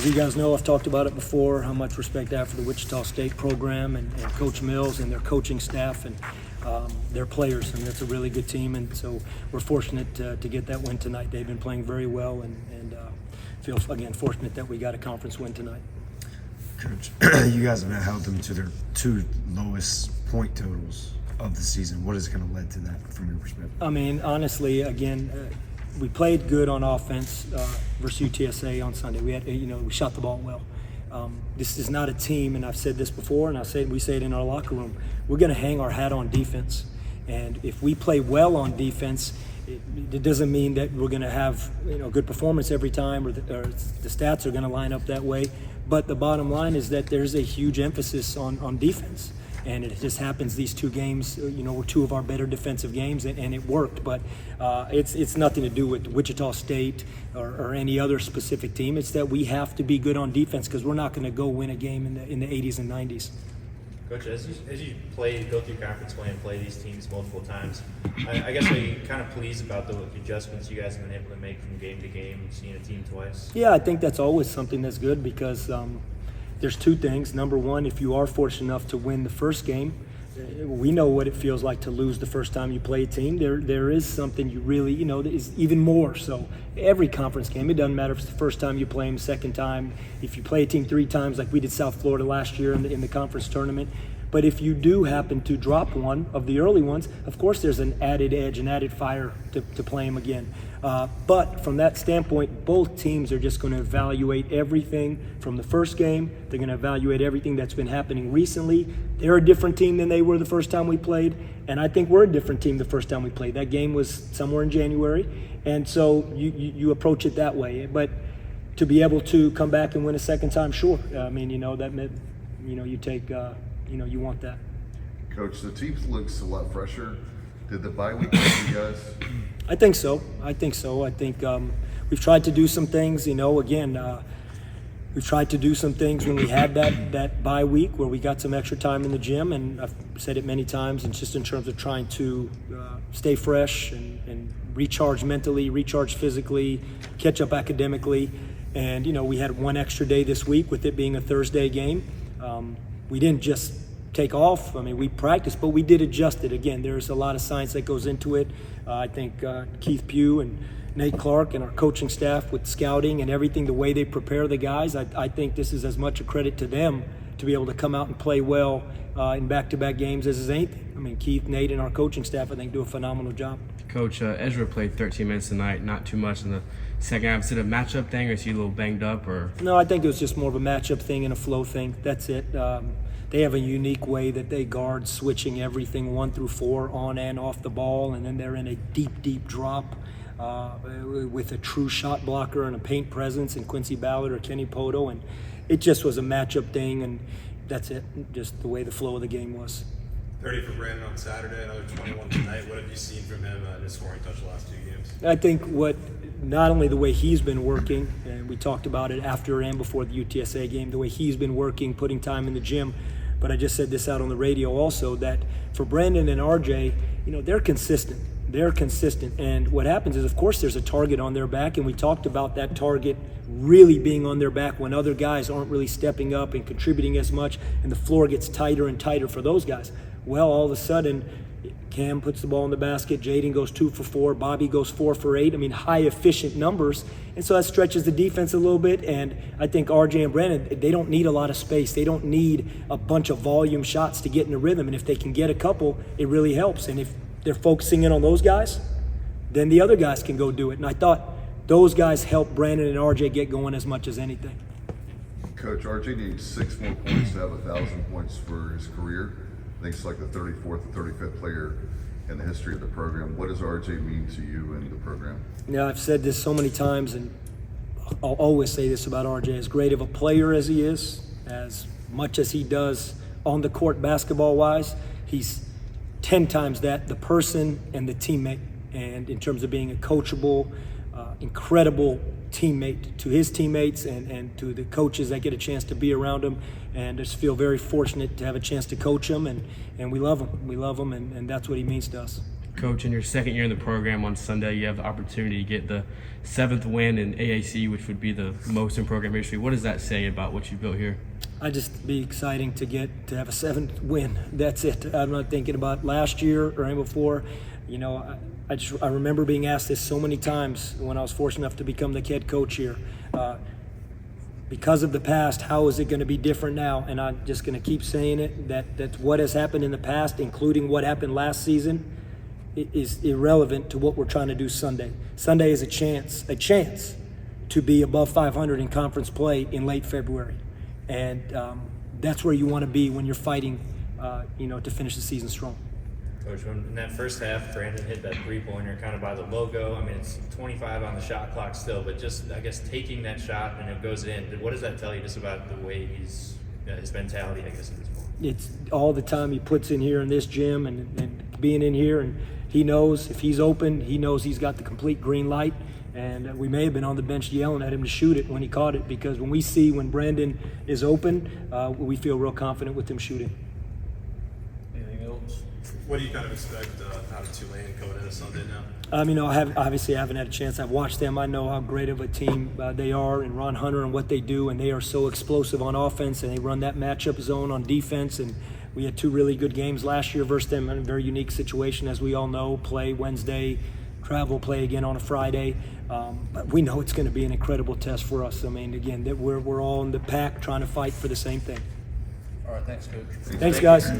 As you guys know, I've talked about it before, how much respect I have for the Wichita State program and Coach Mills and their coaching staff and their players. And that's a really good team, and so we're fortunate to get that win tonight. They've been playing very well, and feel, again, fortunate that we got a conference win tonight. Coach, you guys have held them to their 2 lowest point totals of the season. What has kind of led to that from your perspective? I mean, honestly, again, we played good on offense versus UTSA on Sunday. We had, we shot the ball well. This is not a team, and I've said this before, and we say it in our locker room. We're going to hang our hat on defense, and if we play well on defense, it doesn't mean that we're going to have good performance every time, or the stats are going to line up that way. But the bottom line is that there's a huge emphasis on defense. And it just happens these 2 games, were 2 of our better defensive games, and it worked. But it's nothing to do with Wichita State or any other specific team. It's that we have to be good on defense because we're not going to go win a game in the 80s and 90s. Coach, as you go through conference play and play these teams multiple times, I guess are you kind of pleased about the adjustments you guys have been able to make from game to game, seeing a team twice? Yeah, I think that's always something that's good because there's 2 things. Number one, if you are fortunate enough to win the first game, we know what it feels like to lose the first time you play a team. There is something you really, that is even more so. Every conference game, it doesn't matter if it's the first time you play them, second time. If you play a team 3 times like we did South Florida last year in the conference tournament. But if you do happen to drop one of the early ones, of course there's an added edge, an added fire to play them again. But from that standpoint, both teams are just going to evaluate everything from the first game. They're going to evaluate everything that's been happening recently. They're a different team than they were the first time we played, and I think we're a different team the first time we played. That game was somewhere in January, and so you approach it that way. But to be able to come back and win a second time, sure. I mean, that meant, you take, you want that. Coach, the team looks a lot fresher. Did the bye week help you guys? I think so. I think we've tried to do some things, we've tried to do some things when we had that bye week where we got some extra time in the gym, and I've said it many times, and just in terms of trying to stay fresh and recharge mentally, recharge physically, catch up academically. And, we had 1 extra day this week with it being a Thursday game. We didn't just take off. I mean, we practiced, but we did adjust it. Again, there's a lot of science that goes into it. I think Keith Pugh and Nate Clark and our coaching staff with scouting and everything, the way they prepare the guys, I think this is as much a credit to them to be able to come out and play well in back-to-back games as is anything. I mean, Keith, Nate, and our coaching staff, I think, do a phenomenal job. Coach, Ezra played 13 minutes tonight, not too much in the second half. Is it a matchup thing, or is he a little banged up? Or No, I think it was just more of a matchup thing and a flow thing. That's it. They have a unique way that they guard, switching everything 1 through 4 on and off the ball, and then they're in a deep drop with a true shot blocker and a paint presence in Quincy Ballard or Kenny Poto, and it just was a matchup thing, and that's it, just the way the flow of the game was. 30 for Brandon on Saturday, another 21 tonight. What have you seen from him in his scoring touch the last 2 games? I think not only the way he's been working, and we talked about it after and before the UTSA game, the way he's been working, putting time in the gym, but I just said this out on the radio also, that for Brandon and RJ, they're consistent. They're consistent. And what happens is, of course, there's a target on their back, and we talked about that target really being on their back when other guys aren't really stepping up and contributing as much, and the floor gets tighter and tighter for those guys. Well, all of a sudden, Cam puts the ball in the basket, Jaden goes 2 for 4, Bobby goes 4 for 8. I mean, high efficient numbers. And so that stretches the defense a little bit. And I think RJ and Brandon, they don't need a lot of space. They don't need a bunch of volume shots to get in the rhythm. And if they can get a couple, it really helps. And if they're focusing in on those guys, then the other guys can go do it. And I thought those guys helped Brandon and RJ get going as much as anything. Coach, RJ needs 6 more points to have 1,000 points for his career. I think it's like the 34th or 35th player in the history of the program. What does RJ mean to you and the program? Yeah, I've said this so many times, and I'll always say this about RJ. As great of a player as he is, as much as he does on the court basketball-wise, he's 10 times that, the person and the teammate. And in terms of being a coachable, incredible teammate to his teammates and to the coaches that get a chance to be around him, and just feel very fortunate to have a chance to coach him, and we love him. We love him, and that's what he means to us. Coach, in your second year in the program on Sunday, you have the opportunity to get the 7th win in AAC, which would be the most in program history. What does that say about what you built here? I just be exciting to have a 7th win. That's it. I'm not thinking about last year or any before. You know, I remember being asked this so many times when I was fortunate enough to become the head coach here. Because of the past, how is it going to be different now? And I'm just going to keep saying it, that what has happened in the past, including what happened last season, is irrelevant to what we're trying to do Sunday. Sunday is a chance to be above 500 in conference play in late February. And that's where you want to be when you're fighting, to finish the season strong. Coach, when in that first half, Brandon hit that 3-pointer kind of by the logo. I mean, it's 25 on the shot clock still, but just, I guess, taking that shot and it goes in, what does that tell you just about the way his mentality, I guess, at this point? It's all the time he puts in here in this gym and being in here, and he knows if he's open, he knows he's got the complete green light. And we may have been on the bench yelling at him to shoot it when he caught it, because when we see when Brandon is open, we feel real confident with him shooting. Anything else? What do you kind of expect out of Tulane coming into Sunday now? I haven't had a chance. I've watched them. I know how great of a team they are, and Ron Hunter and what they do, and they are so explosive on offense, and they run that matchup zone on defense. And we had 2 really good games last year versus them in a very unique situation, as we all know. Play Wednesday, travel, play again on a Friday. But we know it's going to be an incredible test for us. I mean, again, that we're all in the pack trying to fight for the same thing. All right, thanks, Coach. Thanks, guys.